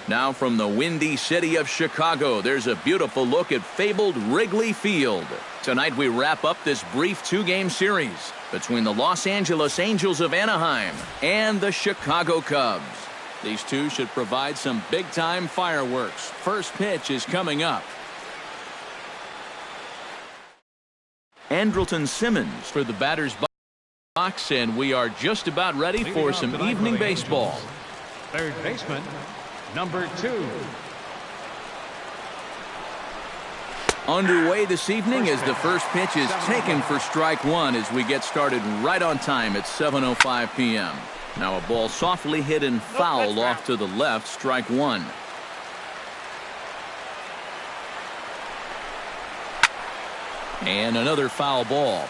Now from the windy city of Chicago, there's a beautiful look at fabled Wrigley Field. Tonight we wrap up this brief two-game series between the Los Angeles Angels of Anaheim and the Chicago Cubs. These two should provide some big-time fireworks. First pitch is coming up. Andrelton Simmons for the batter's box, and we are just about ready for some evening baseball. Third baseman, number 2. Underway this evening as the first pitch is taken for strike one as we get started right on time at 7:05 p.m. Now a ball softly hit and fouled off to the left, strike one. And another foul ball.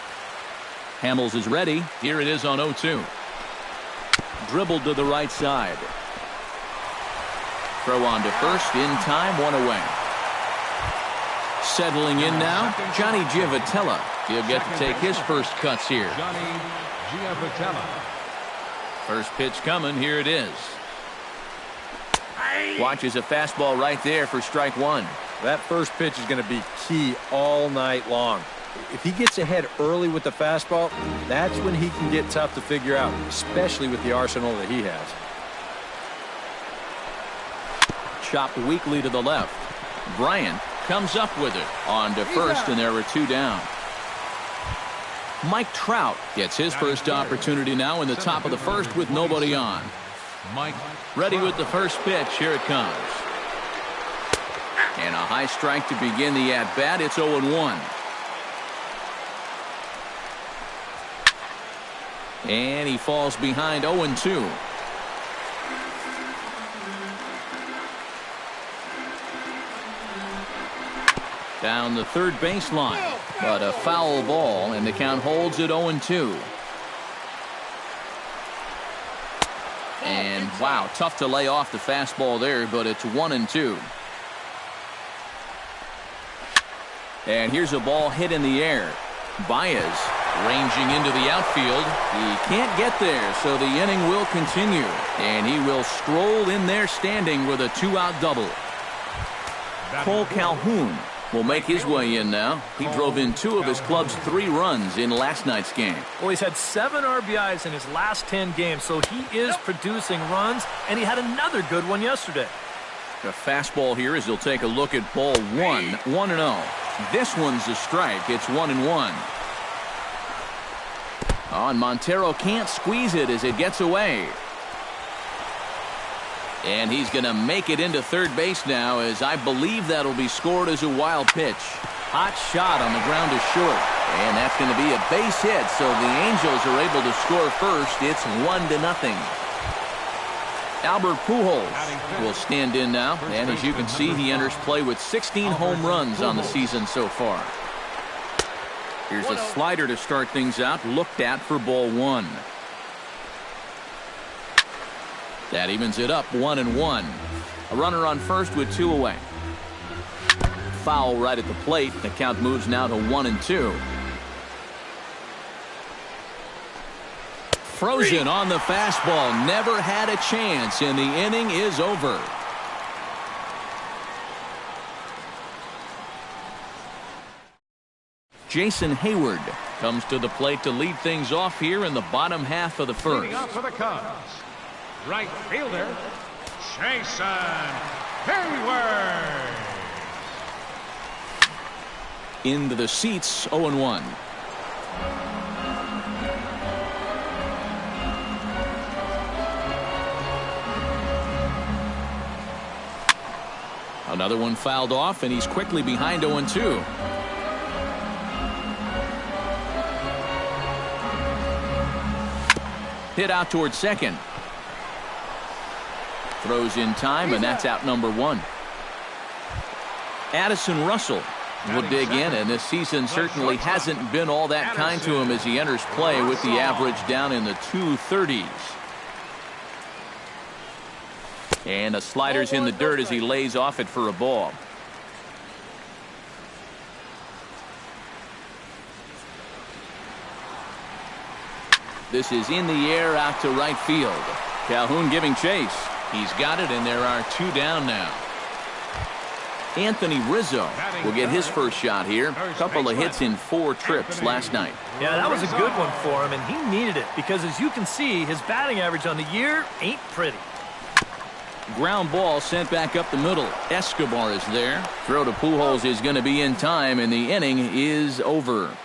Hamels is ready. Here it is on 0-2. Dribbled to the right side. Throw on to first, in time, one away. Settling in now, Johnny Giavotella. He'll get to take his first cuts here. Johnny Giavotella. First pitch coming, here it is. Watches a fastball right there for strike one. That first pitch is going to be key all night long. If he gets ahead early with the fastball, that's when he can get tough to figure out, especially with the arsenal that he has. Chopped weakly to the left. Bryant comes up with it. On to first, and there are two down. Mike Trout gets his first opportunity now in the top of the first with nobody on. Mike ready with the first pitch. Here it comes. And a high strike to begin the at-bat. It's 0-1. And he falls behind 0-2. Down the third baseline, but a foul ball, and the count holds at 0-2. And wow, tough to lay off the fastball there, but it's 1-2. And here's a ball hit in the air. Baez ranging into the outfield. He can't get there, so the inning will continue. And he will stroll in there standing with a 2-out double. Cole Calhoun will make his way in now. He drove in 2 of his club's 3 runs in last night's game. Well, he's had 7 RBIs in his last 10 games, so he is producing runs, and he had another good one yesterday. A fastball here as he'll take a look at ball 1, 1-0. This one's a strike. It's 1-1. Oh, and Montero can't squeeze it as it gets away. And he's going to make it into third base now, as I believe that'll be scored as a wild pitch. Hot shot on the ground is short. And that's going to be a base hit, so the Angels are able to score first. It's 1-0. Albert Pujols will stand in now, and as you can see, he enters play with 16 home runs on the season so far. Here's a slider to start things out, looked at for ball 1. That evens it up, 1-1. A runner on first with 2 away. Foul right at the plate. The count moves now to 1-2. Frozen on the fastball. Never had a chance, and the inning is over. Jason Hayward comes to the plate to lead things off here in the bottom half of the first. leading off for the Cubs, right fielder, Jason Hayward. Into the seats, 0-1. Another one fouled off, and he's quickly behind 0-2. Hit out towards second. Throws in time, and that's out number 1. Addison Russell will dig in, and this season certainly hasn't been all that kind to him as he enters play with the average down in the 230s. And a slider's in the dirt as he lays off it for a ball. This is in the air out to right field. Calhoun giving chase. He's got it, and there are 2 down now. Anthony Rizzo will get his first shot here. A couple of hits in 4 trips last night. Yeah, that was a good one for him, and he needed it because, as you can see, his batting average on the year ain't pretty. Ground ball sent back up the middle. Escobar is there. Throw to Pujols is going to be in time, and the inning is over.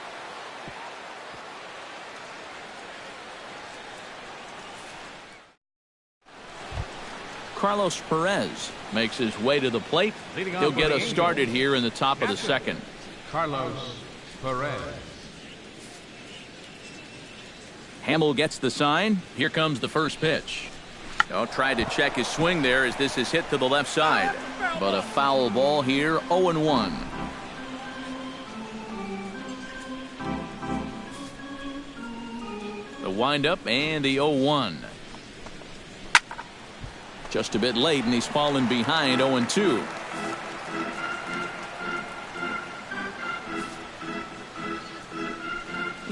Carlos Perez makes his way to the plate. He'll get us started here in the top of the second. Carlos Perez. Hamill gets the sign. Here comes the first pitch. Tried to check his swing there as this is hit to the left side. But a foul ball here, 0-1. The windup and the 0-1. Just a bit late, and he's fallen behind 0-2.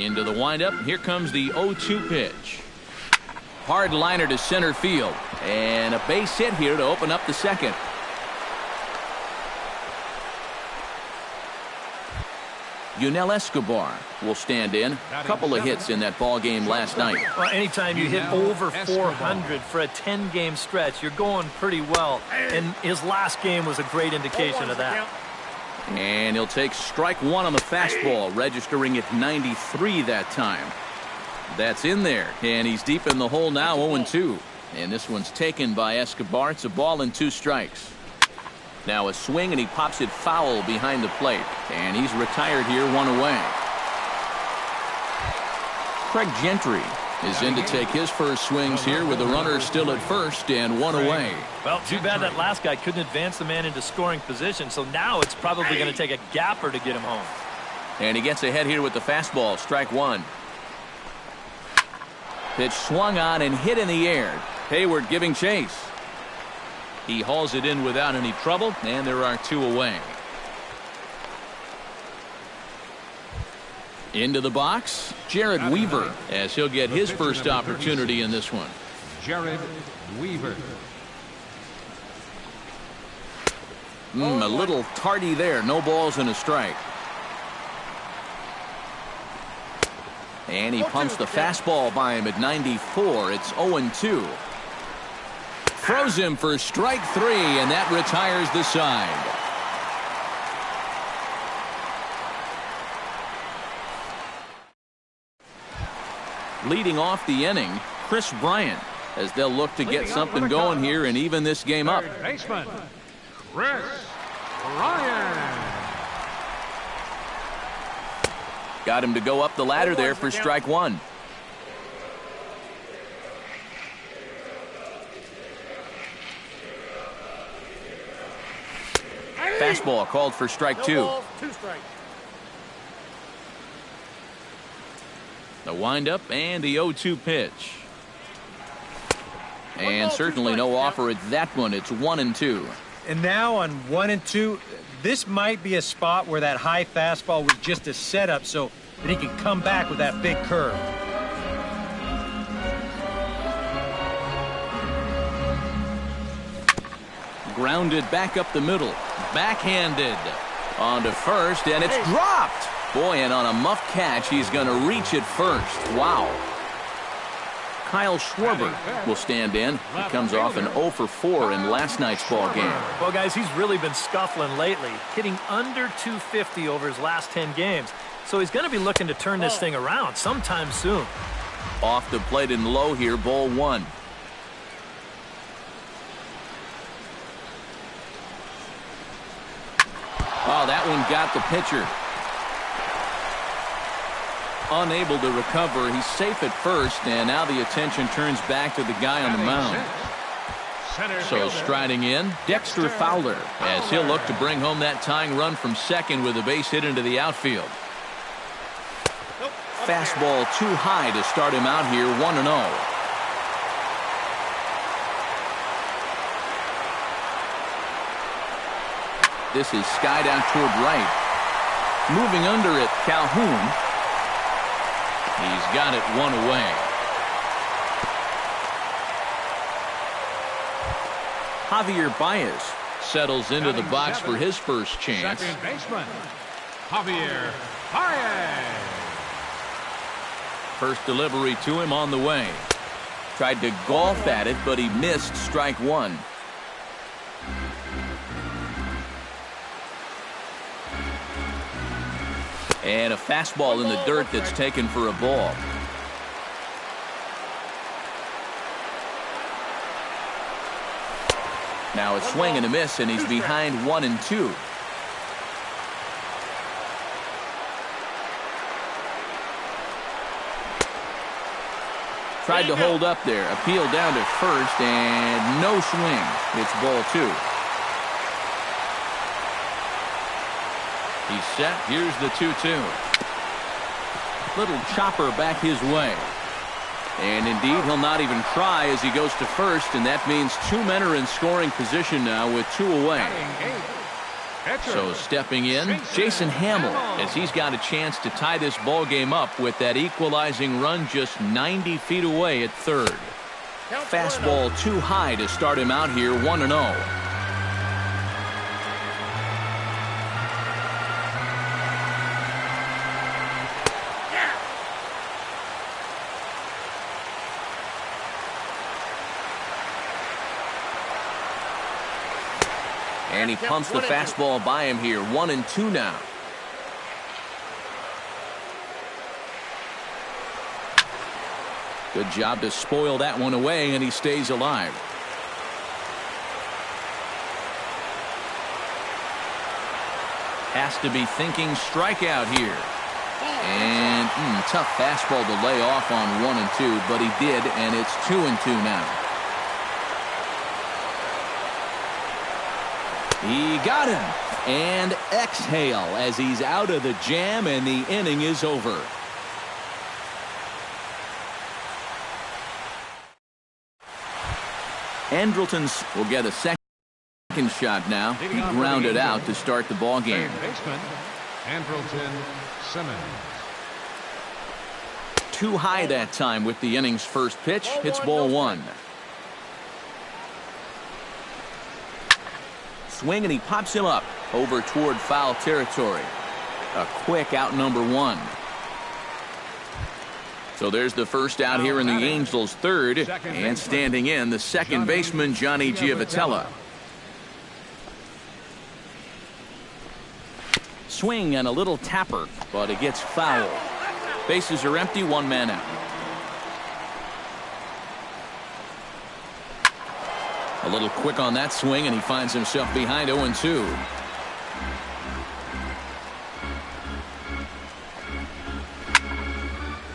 Into the windup. Here comes the 0-2 pitch. Hard liner to center field. And a base hit here to open up the second. Yunel Escobar will stand in. A couple of hits in that ball game last night. Well, anytime you hit over 400 for a 10-game stretch, you're going pretty well. And his last game was a great indication of that. And he'll take strike 1 on the fastball, registering at 93 that time. That's in there, and he's deep in the hole now, 0-2. And this one's taken by Escobar. It's a ball and 2 strikes. Now a swing, and he pops it foul behind the plate. And he's retired here, 1 away. Craig Gentry is in to take his first swings here with the runner still at first and 1 away. Well, too bad that last guy couldn't advance the man into scoring position, so now it's probably going to take a gapper to get him home. And he gets ahead here with the fastball, strike 1. Pitch swung on and hit in the air. Hayward giving chase. He hauls it in without any trouble, and there are 2 away. Into the box, Jared Weaver, as he'll get his first opportunity in this one. Jared Weaver. A little tardy there. No balls and a strike. And he pumps the fastball by him at 94. It's 0-2. Throws him for strike 3, and that retires the side. Leading off the inning, Chris Bryant, as they'll look to get something going here and even this game up. Baseman, Chris Bryant. Got him to go up the ladder there for strike 1. Fastball called for strike 2. The windup and the 0-2 pitch. And certainly no offer at that one. It's 1-2. And now on 1-2, this might be a spot where that high fastball was just a setup so that he can come back with that big curve. Grounded back up the middle. Backhanded on to first, and it's dropped. Boy, and on a muff catch, he's going to reach it first. Wow. Kyle Schwarber will stand in. He comes off an 0 for 4 in last night's ball game. Well, guys, he's really been scuffling lately, hitting under 250 over his last 10 games. So he's going to be looking to turn this thing around sometime soon. Off the plate and low here, ball 1. Oh, that one got the pitcher. Unable to recover. He's safe at first, and now the attention turns back to the guy on the mound. So striding in, Dexter Fowler, as he'll look to bring home that tying run from second with a base hit into the outfield. Fastball too high to start him out here, 1-0. This is skied out toward right. Moving under it, Calhoun. He's got it 1 away. Javier Baez settles into the box for his first chance. Second baseman, Javier Baez. First delivery to him on the way. Tried to golf at it, but he missed strike one. And a fastball in the dirt that's taken for a ball. Now a swing and a miss, and he's behind 1-2. Tried to hold up there. Appeal down to first, and no swing. It's ball two. He's set. Here's the 2-2. Little chopper back his way. And indeed, he'll not even try as he goes to first, and that means two men are in scoring position now with two away. So stepping in, Jason Hamill, as he's got a chance to tie this ball game up with that equalizing run just 90 feet away at third. Fastball too high to start him out here, 1-0. And he pumps the fastball by him here. 1-2 now. Good job to spoil that one away, and he stays alive. Has to be thinking strikeout here. And tough fastball to lay off on 1-2, but he did, and it's 2-2 now. He got him, and exhale as he's out of the jam, and the inning is over. Andrelton will get a second shot now. He grounded out to start the ball game. Baseman, Andrelton Simmons. Too high that time with the inning's first pitch. It's ball one. Swing, and he pops him up over toward foul territory. A quick out, number one. So there's the first out here in the Angels' third, and standing in, the second baseman, Johnny Giavotella. Swing and a little tapper, but it gets foul. Bases are empty, one man out. A little quick on that swing, and he finds himself behind 0-2.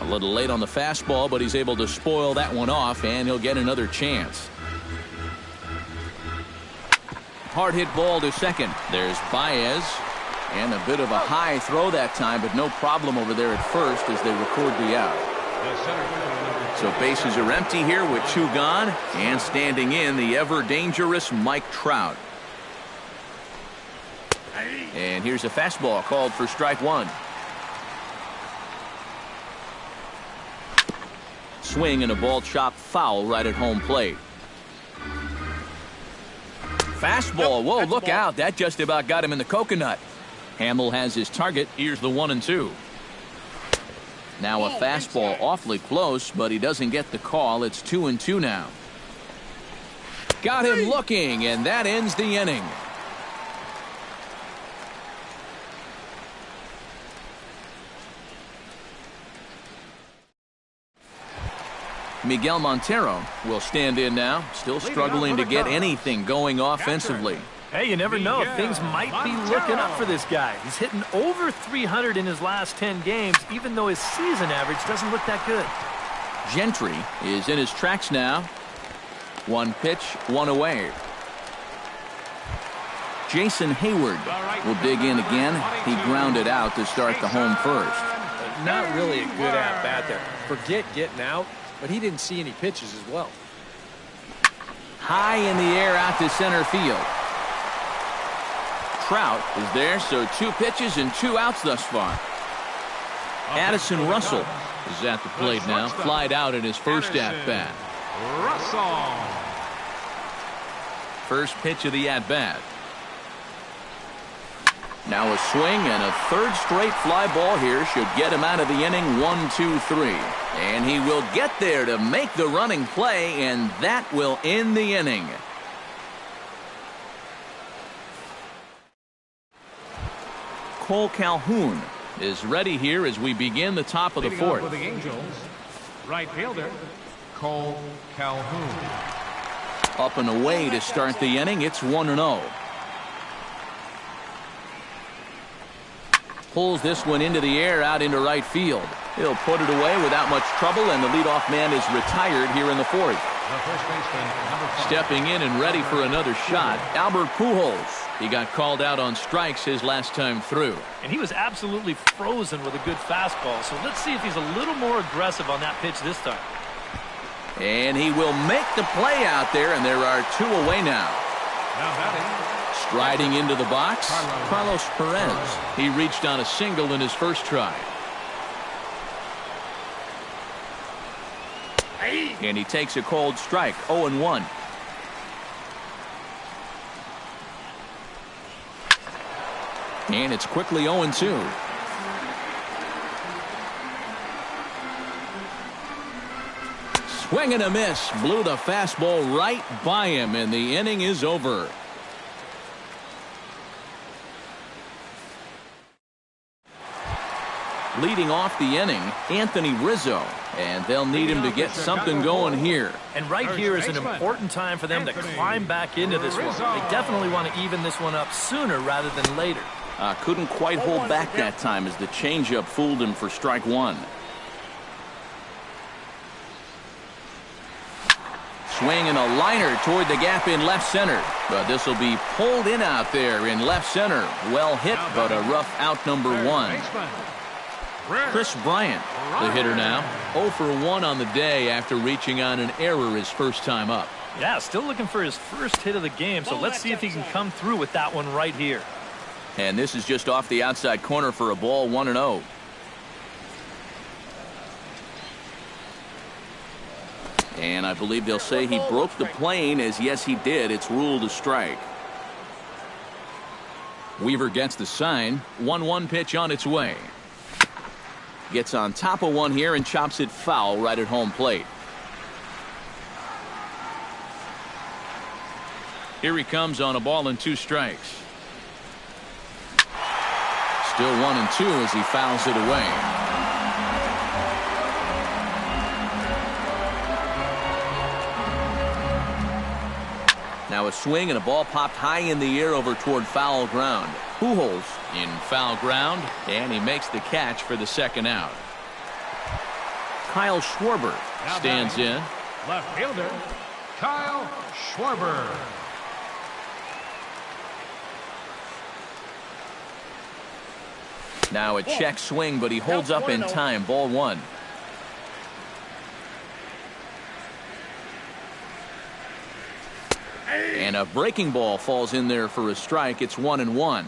A little late on the fastball, but he's able to spoil that one off, and he'll get another chance. Hard hit ball to second. There's Baez, and a bit of a high throw that time, but no problem over there at first as they record the out. So bases are empty here with two gone, and standing in, the ever-dangerous Mike Trout. And here's a fastball called for strike one. Swing and a ball chopped foul right at home plate. Fastball. Whoa, look out. That just about got him in the coconut. Hamill has his target. Here's the 1-2. Now a fastball awfully close, but he doesn't get the call. It's 2-2 now. Got him looking, and that ends the inning. Miguel Montero will stand in now, still struggling to get anything going offensively. Hey, you never know. Things might be looking up for this guy. He's hitting over 300 in his last 10 games, even though his season average doesn't look that good. Gentry is in his tracks now. One pitch, one away. Jason Hayward will dig in again. He grounded out to start the home first. Not really a good at-bat there. Forget getting out, but he didn't see any pitches as well. High in the air out to center field. Trout is there, so 2 pitches and 2 outs thus far. Addison Russell is at the plate now. Flied out in his first at-bat. first pitch of the at-bat. Now a swing and a third straight fly ball here should get him out of the inning. 1-2-3. And he will get there to make the running play, and that will end the inning. Cole Calhoun is ready here as we begin the top of the Leading off fourth. for the Angels, right fielder, Cole Calhoun. Up and away to start the inning. It's 1-0. Pulls this one into the air out into right field. He'll put it away without much trouble, and the leadoff man is retired here in the fourth. The first baseman, number 5. Stepping in and ready for another shot, Albert Pujols. He got called out on strikes his last time through. And he was absolutely frozen with a good fastball. So let's see if he's a little more aggressive on that pitch this time. And he will make the play out there, and there are 2 away now. Now batting, Striding into the box, Carlos Perez. He reached on a single in his first try. And he takes a cold strike, 0-1. And it's quickly 0-2. Swing and a miss. Blew the fastball right by him, and the inning is over. Leading off the inning, Anthony Rizzo. And they'll need him to get something going here. And right here is an important time for them to climb back into this one. They definitely want to even this one up sooner rather than later. Couldn't quite hold back that time as the changeup fooled him for strike 1. Swing and a liner toward the gap in left center. But this will be pulled in out there in left center. Well hit, but a rough out number 1. Chris Bryant, the hitter now. 0 for 1 on the day after reaching on an error his first time up. Yeah, still looking for his first hit of the game, so let's see if he can come through with that one right here. And this is just off the outside corner for a ball, 1-0. And I believe they'll say he broke the plane, as yes he did. It's ruled a strike. Weaver gets the sign. 1-1 pitch on its way. Gets on top of one here and chops it foul right at home plate. Here he comes on a ball and 2 strikes. Still 1-2 as he fouls it away. Now a swing and a ball popped high in the air over toward foul ground. Pujols in foul ground, and he makes the catch for the second out. Kyle Schwarber stands in. left fielder, Kyle Schwarber. Now a check swing, but he holds up in time. Ball 1. And a breaking ball falls in there for a strike. It's 1-1.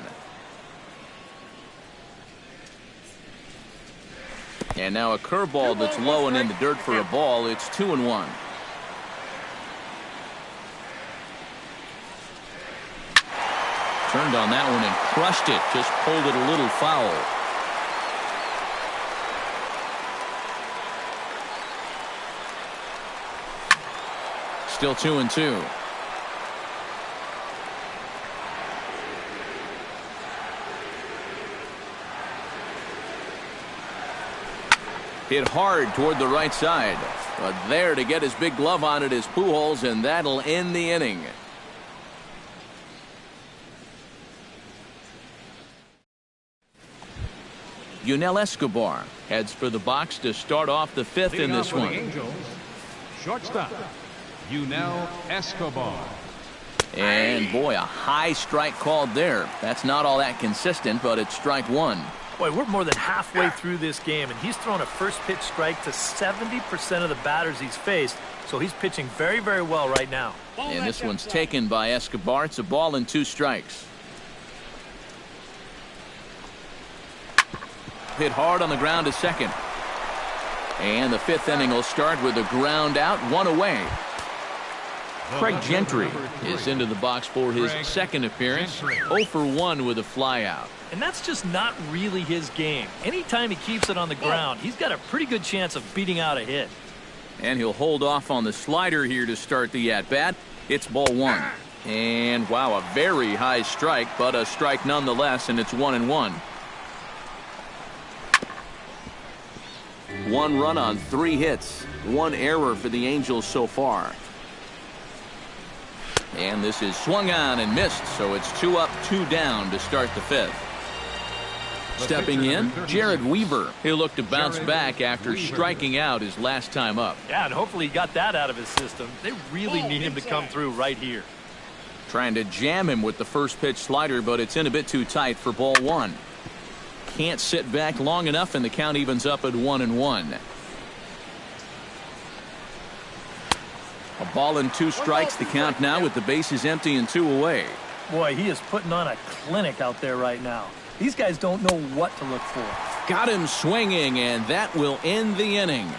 And now a curveball that's low and in the dirt for a ball. It's 2-1. Turned on that one and crushed it. Just pulled it a little foul. Still 2-2. Hit hard toward the right side. But there to get his big glove on it is Pujols, and that'll end the inning. Yunel Escobar heads for the box to start off the 5th in this one. Angels, shortstop, Yunel Escobar. And boy, a high strike called there. That's not all that consistent, but it's strike 1. Boy, we're more than halfway through this game, and he's thrown a first pitch strike to 70% of the batters he's faced, so he's pitching very, very well right now. And this one's taken by Escobar. It's a ball and 2 strikes. Hit hard on the ground to second. And the 5th inning will start with a ground out, 1 away. Craig Gentry is into the box for his second appearance. 0 for 1 with a flyout. And that's just not really his game. Anytime he keeps it on the ground, he's got a pretty good chance of beating out a hit. And he'll hold off on the slider here to start the at-bat. It's ball 1. And, wow, a very high strike, but a strike nonetheless, and it's 1-1. 1 run on 3 hits. 1 error for the Angels so far. And this is swung on and missed, so it's 2 up, 2 down to start the 5th. Stepping in, Jared Weaver. He'll look to bounce back after striking out his last time up. Yeah, and hopefully he got that out of his system. They really need him to come through right here. Trying to jam him with the first pitch slider, but it's in a bit too tight for ball 1. Can't sit back long enough, and the count evens up at 1-1. A ball and 2 strikes, the count now with the bases empty and 2 away. Boy, he is putting on a clinic out there right now. These guys don't know what to look for. Got him swinging, and that will end the inning.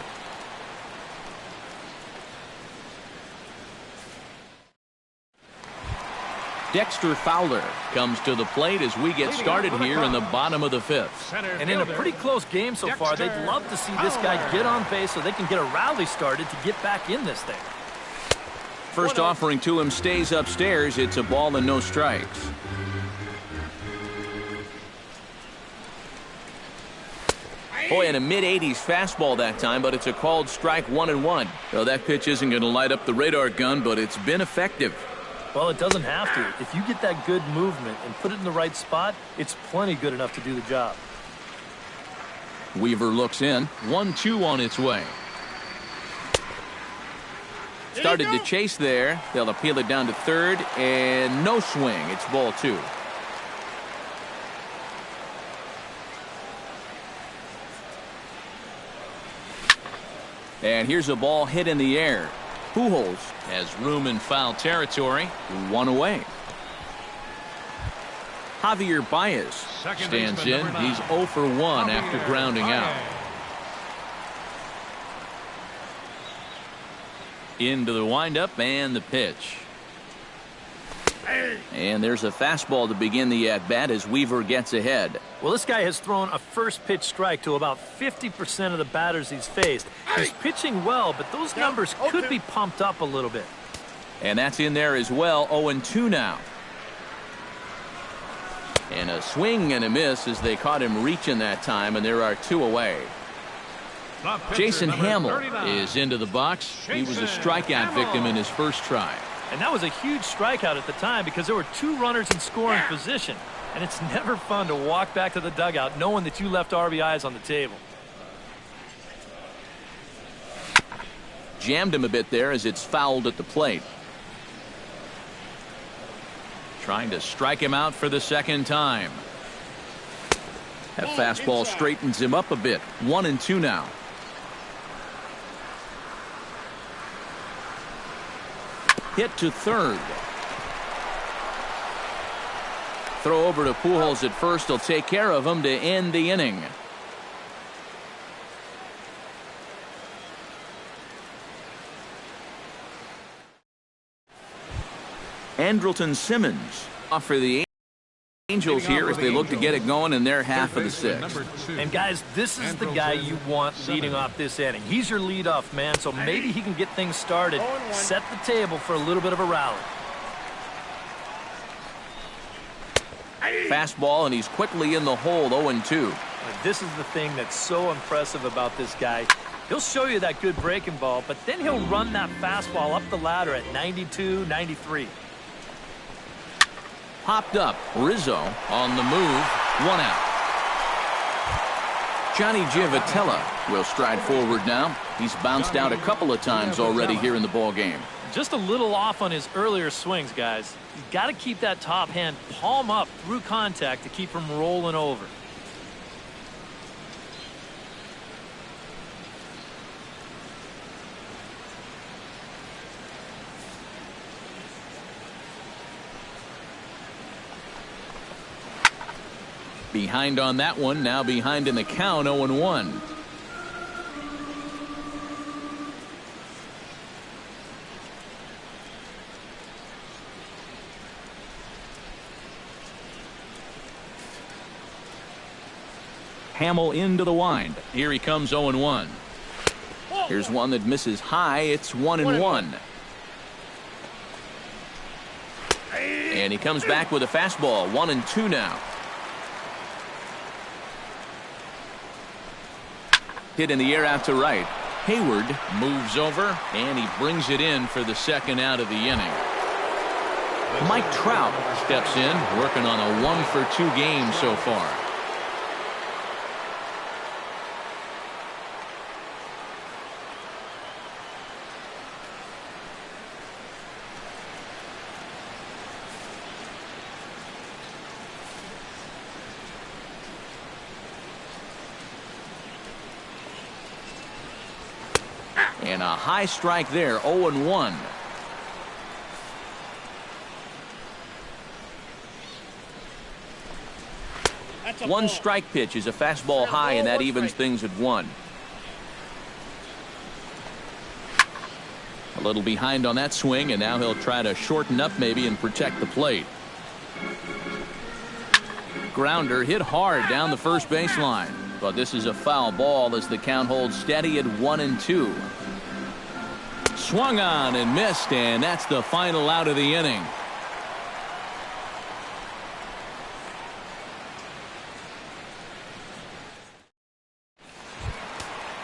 Dexter Fowler comes to the plate as we get started here in the bottom of the 5th. And in a pretty close game so far, they'd love to see this guy get on base so they can get a rally started to get back in this thing. First offering to him stays upstairs. It's a ball and no strikes. Boy, in a mid-80s fastball that time, but it's a called strike 1-1. Well, that pitch isn't going to light up the radar gun, but it's been effective. Well, it doesn't have to. If you get that good movement and put it in the right spot, it's plenty good enough to do the job. Weaver looks in. 1-2 on its way. Started to chase there. They'll appeal it down to third, and no swing. It's ball 2. And here's a ball hit in the air. Pujols has room in foul territory. 1 away. Javier Baez stands in. He's 0 for 1 after grounding out. Into the windup and the pitch. And there's a fastball to begin the at-bat as Weaver gets ahead. Well, this guy has thrown a first pitch strike to about 50% of the batters he's faced. He's pitching well, but those numbers could be pumped up a little bit. And that's in there as well. 0-2 now. And a swing and a miss as they caught him reaching that time, and there are 2 away. Jason Hamill is into the box. He was a strikeout victim in his first try. And that was a huge strikeout at the time because there were 2 runners in scoring position. And it's never fun to walk back to the dugout knowing that you left RBIs on the table. Jammed him a bit there as it's fouled at the plate. Trying to strike him out for the second time. That fastball straightens him up a bit. 1-2 now. Hit to third. Throw over to Pujols at first. He'll take care of him to end the inning. Andrelton Simmons off for the Angels here as they look to get it going in their half of the 6th. And guys, this is the guy you want leading off this inning. He's your leadoff man, so maybe he can get things started, set the table for a little bit of a rally. Fastball, and he's quickly in the hole. 0-2. This is the thing that's so impressive about this guy. He'll show you that good breaking ball, but then he'll run that fastball up the ladder at 92, 93. Popped up. Rizzo on the move. 1 out. Johnny Giavotella will stride forward now. He's bounced out a couple of times already here in the ball game. Just a little off on his earlier swings, guys. You've got to keep that top hand palm up through contact to keep him rolling over. Behind on that one, now behind in the count. 0-1. Hamill into the wind. Here he comes 0-1. Here's one that misses high. It's 1-1. And he comes back with a fastball. 1-2 now. Hit in the air out to right. Hayward moves over, and he brings it in for the second out of the inning. Mike Trout steps in, working on a 1-for-2 game so far. And a high strike there, 0-1. One strike pitch is a fastball high, and that evens things at 1. A little behind on that swing, and now he'll try to shorten up maybe and protect the plate. Grounder hit hard down the first baseline, but this is a foul ball as the count holds steady at 1-2. Swung on and missed, and that's the final out of the inning.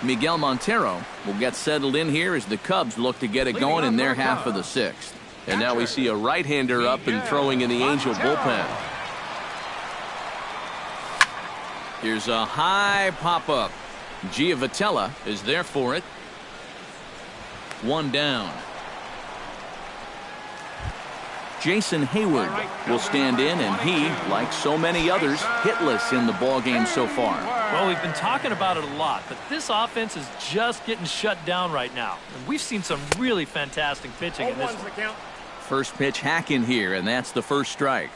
Miguel Montero will get settled in here as the Cubs look to get it going in their half of the 6th. And now we see a right-hander up and throwing in the Angel bullpen. Here's a high pop-up. Giavotella is there for it. 1 down. Jason Hayward will stand in, and he, like so many others, hitless in the ballgame so far. Well, we've been talking about it a lot, but this offense is just getting shut down right now. And we've seen some really fantastic pitching in this one. First pitch hack in here, and that's the first strike.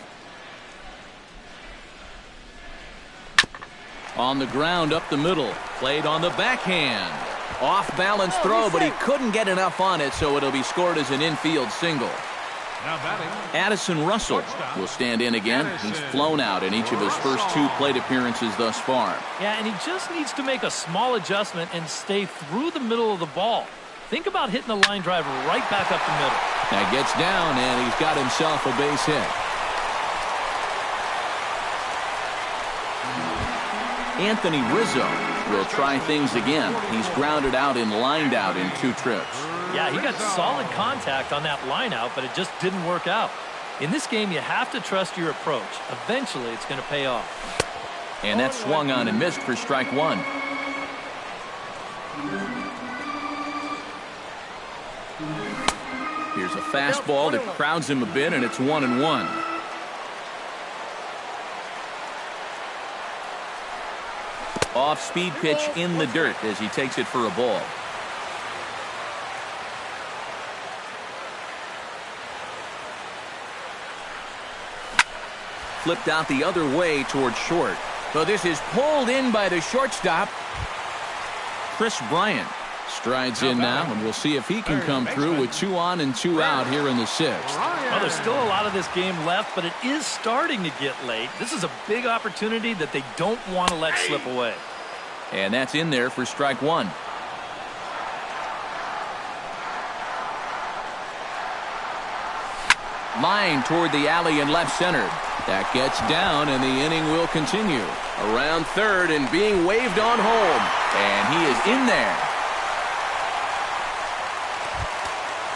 On the ground up the middle, played on the backhand. Off balance throw, but he couldn't get enough on it, so it'll be scored as an infield single. Addison Russell will stand in again. He's flown out in each of his first 2 plate appearances thus far. Yeah, and he just needs to make a small adjustment and stay through the middle of the ball. Think about hitting the line drive right back up the middle. That gets down, and he's got himself a base hit. Anthony Rizzo will try things again. He's grounded out and lined out in 2 trips. Yeah, he got solid contact on that line out, but it just didn't work out. In this game, you have to trust your approach. Eventually, it's going to pay off. And that swung on and missed for strike 1. Here's a fastball that crowds him a bit, and it's 1-1. Off-speed pitch in the dirt as he takes it for a ball. Flipped out the other way towards short. So this is pulled in by the shortstop. Chris Bryant strides in now, and we'll see if he can come through with 2 on and 2 out here in the 6th. Well, there's still a lot of this game left, but it is starting to get late. This is a big opportunity that they don't want to let slip away. And that's in there for strike 1. Line toward the alley in left center. That gets down, and the inning will continue. Around third and being waved on home. And he is in there.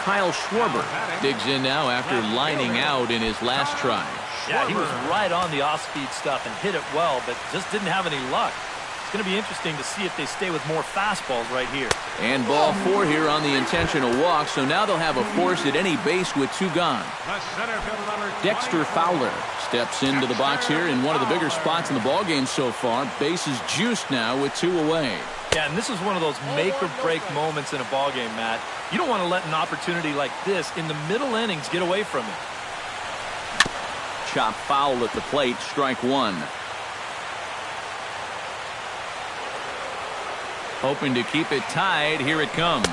Kyle Schwarber digs in now after lining out in his last try. Yeah, he was right on the off-speed stuff and hit it well, but just didn't have any luck. It's going to be interesting to see if they stay with more fastballs right here. And ball 4 here on the intentional walk, so now they'll have a force at any base with 2 gone. Dexter Fowler steps into the box here in one of the bigger spots in the ballgame so far. Bases juiced now with 2 away. Yeah, and this is one of those make-or-break moments in a ballgame, Matt. You don't want to let an opportunity like this in the middle innings get away from you. Chop foul at the plate, strike 1. Hoping to keep it tied. Here it comes.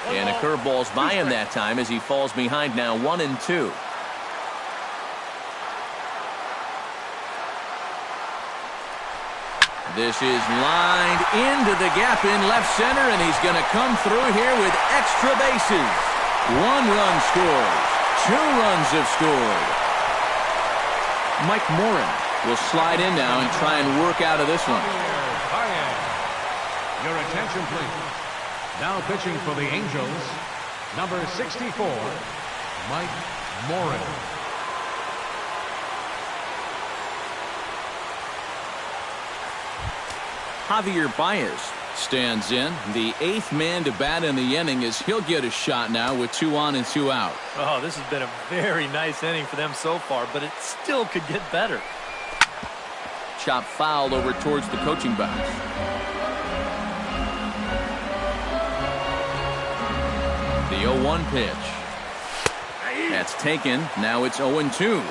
And a curveball's by him that time as he falls behind now 1-2. This is lined into the gap in left center, and he's going to come through here with extra bases. 1 run scores. 2 runs have scored. Mike Morin will slide in now and try and work out of this one. Your attention, please. Now pitching for the Angels, number 64, Mike Morin. Javier Baez stands in. The 8th man to bat in the inning as he'll get a shot now with 2 on and 2 out. Oh, this has been a very nice inning for them so far, but it still could get better. Chop fouled over towards the coaching box. The 0-1 pitch. That's taken. Now it's 0-2.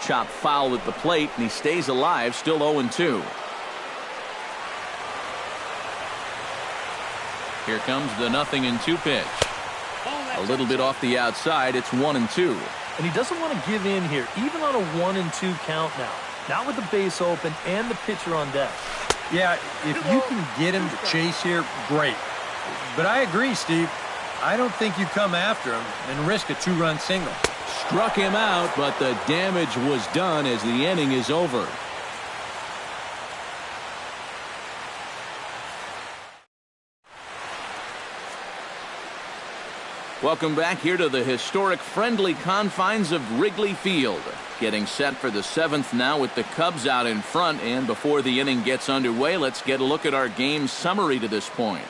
Chop foul at the plate, and he stays alive, still 0-2. Here comes the 0-2 pitch. A little bit off the outside, it's 1-2. And he doesn't want to give in here, even on a 1-2 count now. Not with the base open and the pitcher on deck. Yeah, if you can get him to chase here, great. But I agree, Steve. I don't think you come after him and risk a 2-run single. Struck him out, but the damage was done as the inning is over. Welcome back here to the historic friendly confines of Wrigley Field. Getting set for the 7th now with the Cubs out in front, and before the inning gets underway, let's get a look at our game summary to this point.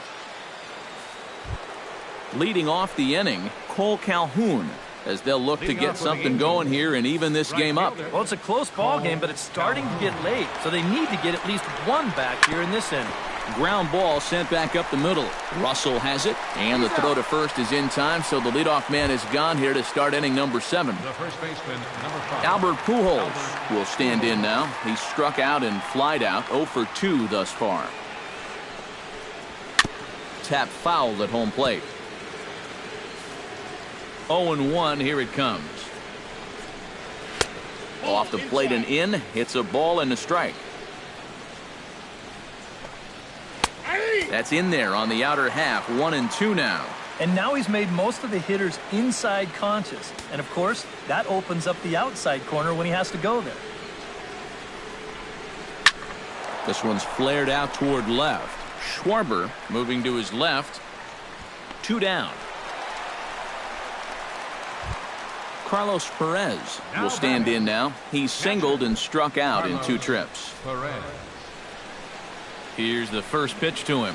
Leading off the inning, Cole Calhoun, as they'll look to get something going here and even this game up. Well, it's a close ball game, but it's starting to get late, so they need to get at least 1 back here in this inning. Ground ball sent back up the middle. Russell has it, and the throw to first is in time, so the leadoff man is gone here to start inning number 7. The first baseman, number 5. Albert Pujols will stand in now. He's struck out and flied out, 0 for 2 thus far. Tap fouled at home plate. 0-1, here it comes. Off the plate and in, hits a ball and a strike. That's in there on the outer half, 1-2 now. And now he's made most of the hitters inside conscious. And of course, that opens up the outside corner when he has to go there. This one's flared out toward left. Schwarber moving to his left. 2 down. Carlos Perez will stand in now. He's singled and struck out in 2 trips. Perez. Here's the first pitch to him.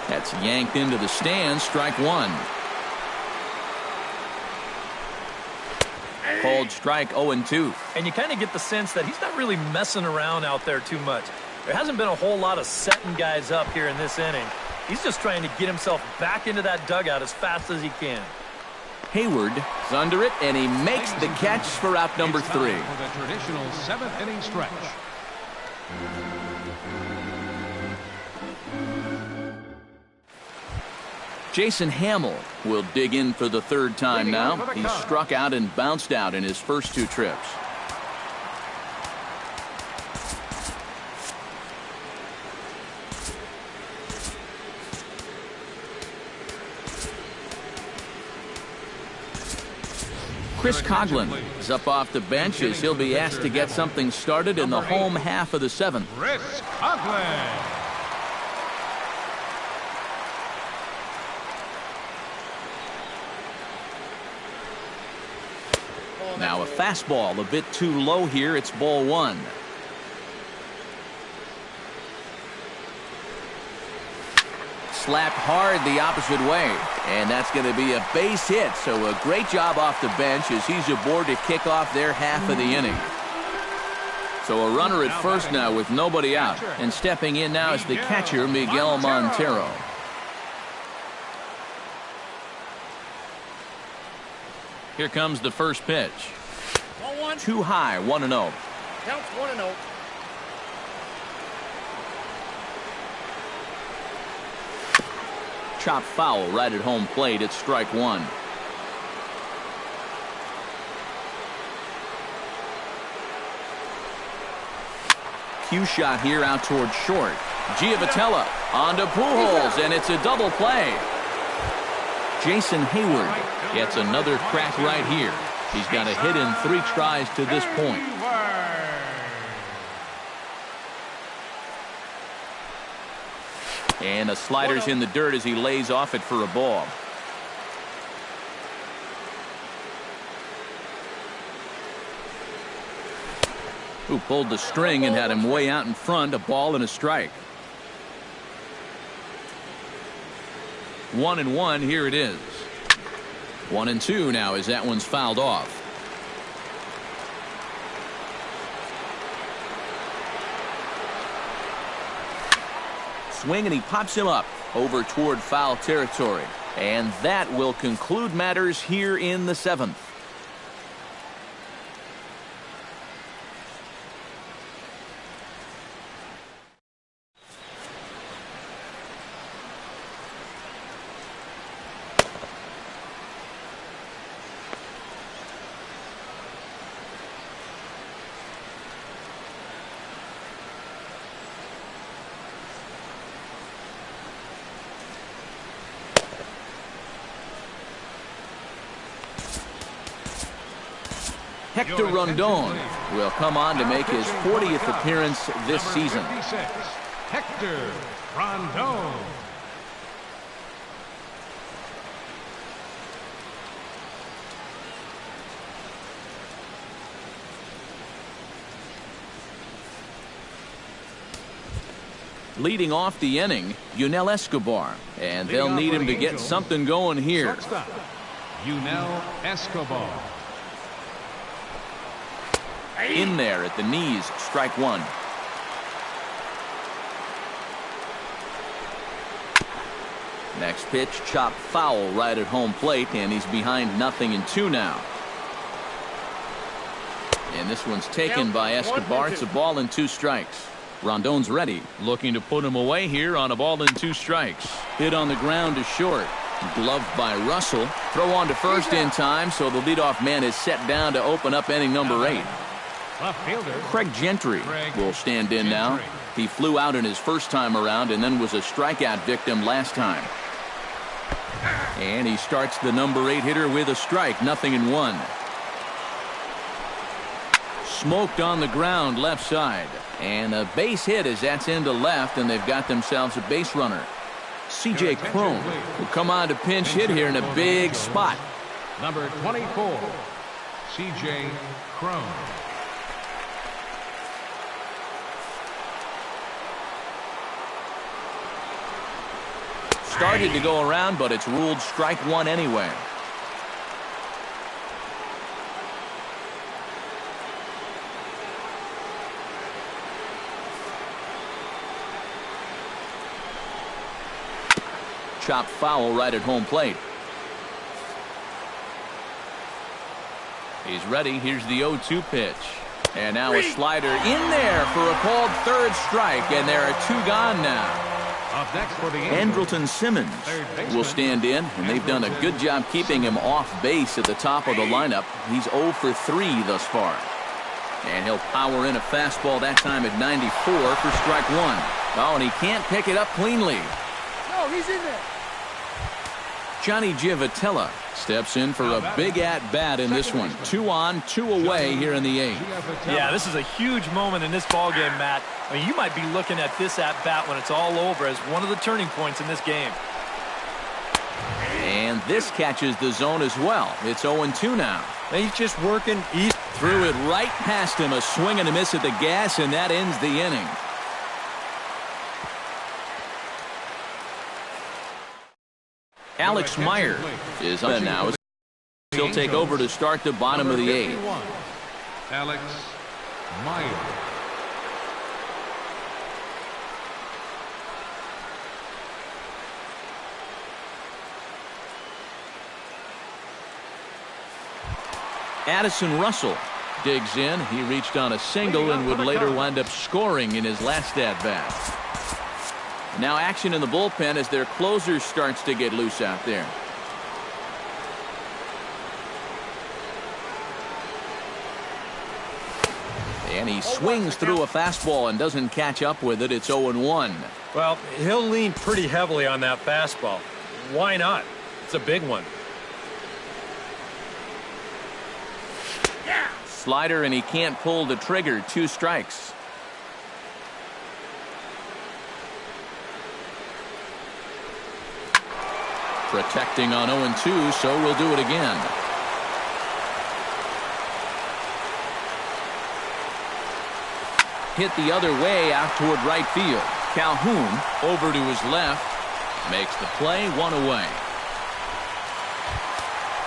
That's yanked into the stands, strike 1. Called strike 0-2. And you kind of get the sense that he's not really messing around out there too much. There hasn't been a whole lot of setting guys up here in this inning. He's just trying to get himself back into that dugout as fast as he can. Hayward is under it, and he makes the catch for out number 3. For the traditional 7th inning stretch. Jason Hamill will dig in for the 3rd time now. He struck out and bounced out in his first 2 trips. Chris Coughlin is up off the bench as he'll be asked to get something started in the home half of the 7th. Chris Coughlin. Now a fastball a bit too low here. It's ball 1. Slapped hard the opposite way, and that's going to be a base hit. So a great job off the bench as he's aboard to kick off their half of the inning. So a runner at first now with nobody out, and stepping in now is the catcher Miguel Montero. Here comes the first pitch. Too high, 1-0. Counts 1-0. Chop foul right at home plate. It's strike 1. cue shot here out towards short. Giavotella onto Pujols, and it's a double play. Jason Hayward gets another crack right here. He's got a hit in 3 tries to this point. And a slider's in the dirt as he lays off it for a ball. Who pulled the string and had him way out in front, a ball and a strike. 1-1, here it is. 1-2 now as that one's fouled off. Swing and he pops him up over toward foul territory. And that will conclude matters here in the 7th. Hector Rondon will come on to make his 40th appearance this season. Hector Rondon. Leading off the inning, Yunel Escobar, and they'll need him to get something going here. Yunel Escobar. In there at the knees, strike one. Next pitch, chopped foul right at home plate, and he's behind 0-2 now. And this one's taken by Escobar. It's a ball and 2 strikes. Rondon's ready, looking to put him away here on a ball and 2 strikes. Hit on the ground to short. Gloved by Russell. Throw on to first in time, so the leadoff man is set down to open up inning number 8. Craig Gentry will stand in now. He flew out in his first time around and then was a strikeout victim last time. And he starts the number 8 hitter with a strike, 0-1. Smoked on the ground left side. And a base hit as that's into left, and they've got themselves a base runner. C.J. Cron will come on to pinch hit here in a big spot. Number 24, C.J. Cron. Started to go around, but it's ruled strike one anyway. Chopped foul right at home plate. He's ready. Here's the 0-2 pitch. And now a slider in there for a called third strike, and there are 2 gone now. Up next for the Andrelton Simmons will stand in, and they've done a good job keeping him off base at the top of the lineup. He's 0 for 3 thus far. And he'll power in a fastball that time at 94 for strike 1. Oh, and he can't pick it up cleanly. No, he's in there. Johnny Giavotella steps in for a big at-bat in this one. 2 on, 2 away here in the 8th. Yeah, this is a huge moment in this ballgame, Matt. I mean, you might be looking at this at-bat when it's all over as one of the turning points in this game. And this catches the zone as well. It's 0-2 now. He's just working. He threw it right past him. A swing and a miss at the gas, and that ends the inning. Alex Meyer is up now. He'll take over to start the bottom of the 8th. Alex Meyer. Addison Russell digs in. He reached on a single and would later wind up scoring in his last at-bat. Now action in the bullpen as their closer starts to get loose out there. And he swings through a fastball and doesn't catch up with it. It's 0-1. Well, he'll lean pretty heavily on that fastball. Why not? It's a big one. Slider, and he can't pull the trigger. 2 strikes. Protecting on 0-2, so we'll do it again. Hit the other way out toward right field. Calhoun over to his left. Makes the play, 1 away.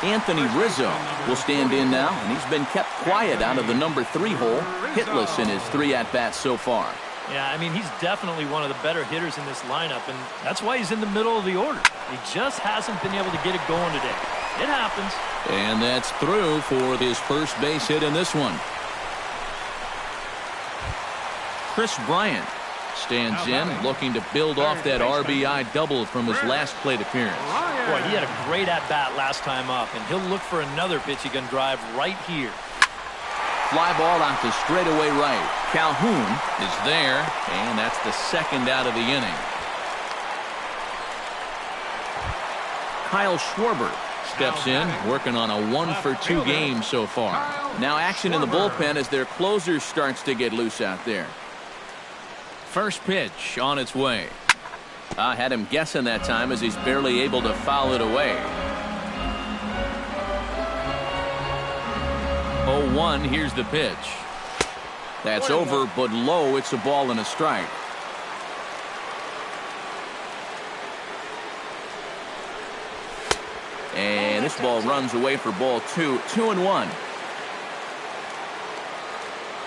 Anthony Rizzo will stand in now, and he's been kept quiet out of the number 3 hole. Hitless in his 3 at-bats so far. Yeah, I mean, he's definitely one of the better hitters in this lineup, and that's why he's in the middle of the order. He just hasn't been able to get it going today. It happens. And that's through for his first base hit in this one. Chris Bryant stands in, looking to build off that RBI double from his last plate appearance. Boy, he had a great at-bat last time up, and he'll look for another pitch he can drive right here. Fly ball out to straightaway right. Calhoun is there, and that's the second out of the inning. Kyle Schwarber steps in, working on a 1-for-2 game so far. Now action in the bullpen as their closer starts to get loose out there. First pitch on its way. I had him guessing that time as he's barely able to foul it away. 0-1, here's the pitch. That's over, but low. It's a ball and a strike. And this ball runs away for ball 2. 2-1.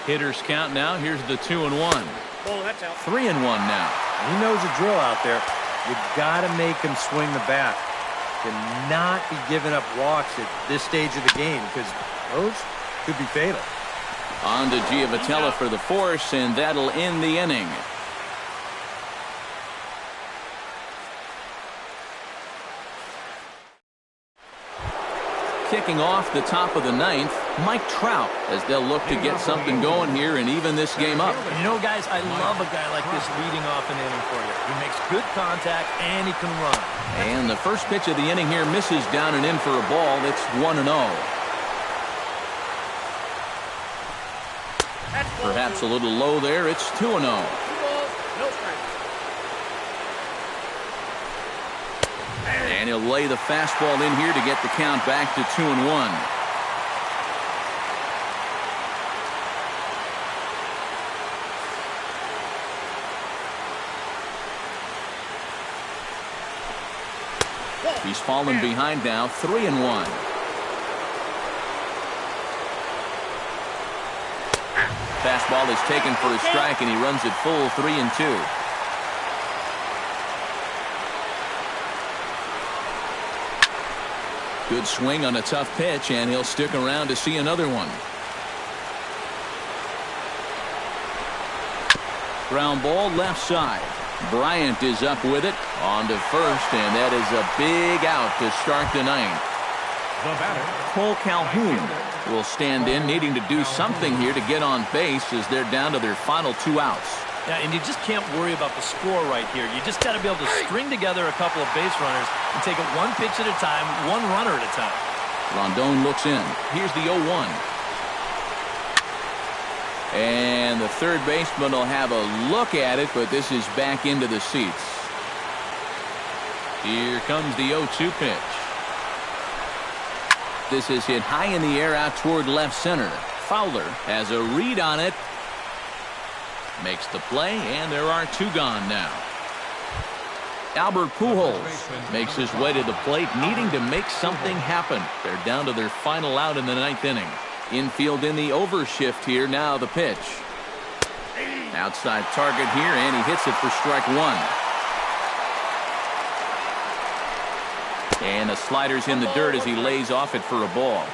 Hitters count now. Here's the 2-1. 3-1 now. He knows the drill out there. You got to make him swing the bat. Cannot be giving up walks at this stage of the game because those could be fatal. On to Giavotella for the force, and that'll end the inning. Kicking off the top of the 9th, Mike Trout, as they'll look to get something going here and even this game up. You know, guys, I love a guy like this leading off an inning for you. He makes good contact, and he can run. And the first pitch of the inning here misses down and in for a ball. It's 1-0. Perhaps a little low there. It's 2-0. And he'll lay the fastball in here to get the count back to 2-1. He's fallen behind now, 3-1. Fastball is taken for a strike, and he runs it full 3-2. Good swing on a tough pitch, and he'll stick around to see another one. Ground ball left side. Bryant is up with it on to first, and that is a big out to start the 9th. Cole Calhoun will stand in, needing to do something here to get on base as they're down to their final 2 outs. Yeah, and you just can't worry about the score right here. You just got to be able to string together a couple of base runners and take it one pitch at a time, one runner at a time. Rondon looks in. Here's the 0-1. And the third baseman will have a look at it, but this is back into the seats. Here comes the 0-2 pitch. This is hit high in the air out toward left center. Fowler has a read on it. Makes the play, and there are 2 gone now. Albert Pujols makes his way to the plate, needing to make something happen. They're down to their final out in the 9th inning. Infield in the overshift here. Now the pitch. Outside target here, and he hits it for strike 1. And the slider's in the dirt as he lays off it for a ball.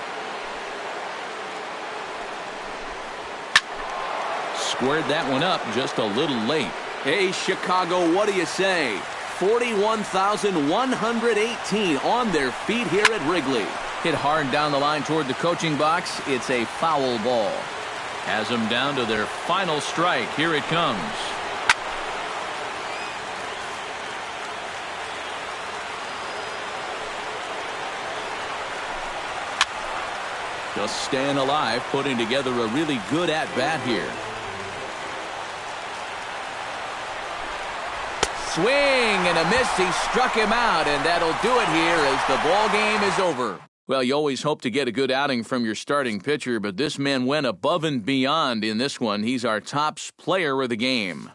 Squared that one up just a little late. Hey, Chicago, what do you say? 41,118 on their feet here at Wrigley. Hit hard down the line toward the coaching box. It's a foul ball. Has them down to their final strike. Here it comes. Just staying alive, putting together a really good at-bat here. Swing and a miss. He struck him out, and that'll do it here as the ball game is over. Well, you always hope to get a good outing from your starting pitcher, but this man went above and beyond in this one. He's our top player of the game.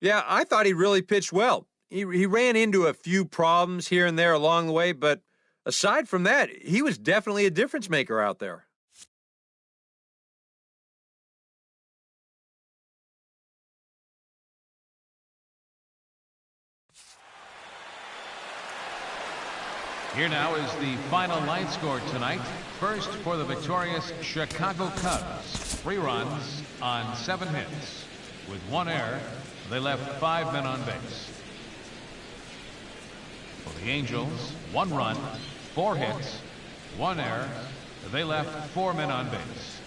Yeah, I thought he really pitched well. He ran into a few problems here and there along the way, but aside from that, he was definitely a difference maker out there. Here now is the final line score tonight. First for the victorious Chicago Cubs. 3 runs on 7 hits. With 1 error, they left 5 men on base. For the Angels, 1 run, 4 hits, 1 error. They left 4 men on base.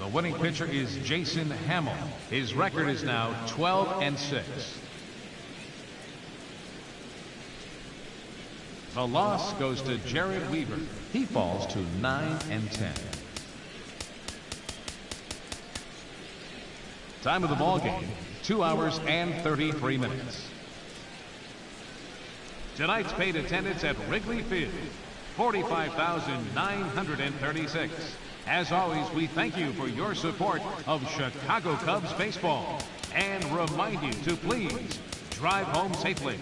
The winning pitcher is Jason Hamill. His record is now 12-6. The loss goes to Jared Weaver. He falls to 9-10. Time of the ball game, 2 hours and 33 minutes. Tonight's paid attendance at Wrigley Field, 45,936. As always, we thank you for your support of Chicago Cubs baseball and remind you to please drive home safely.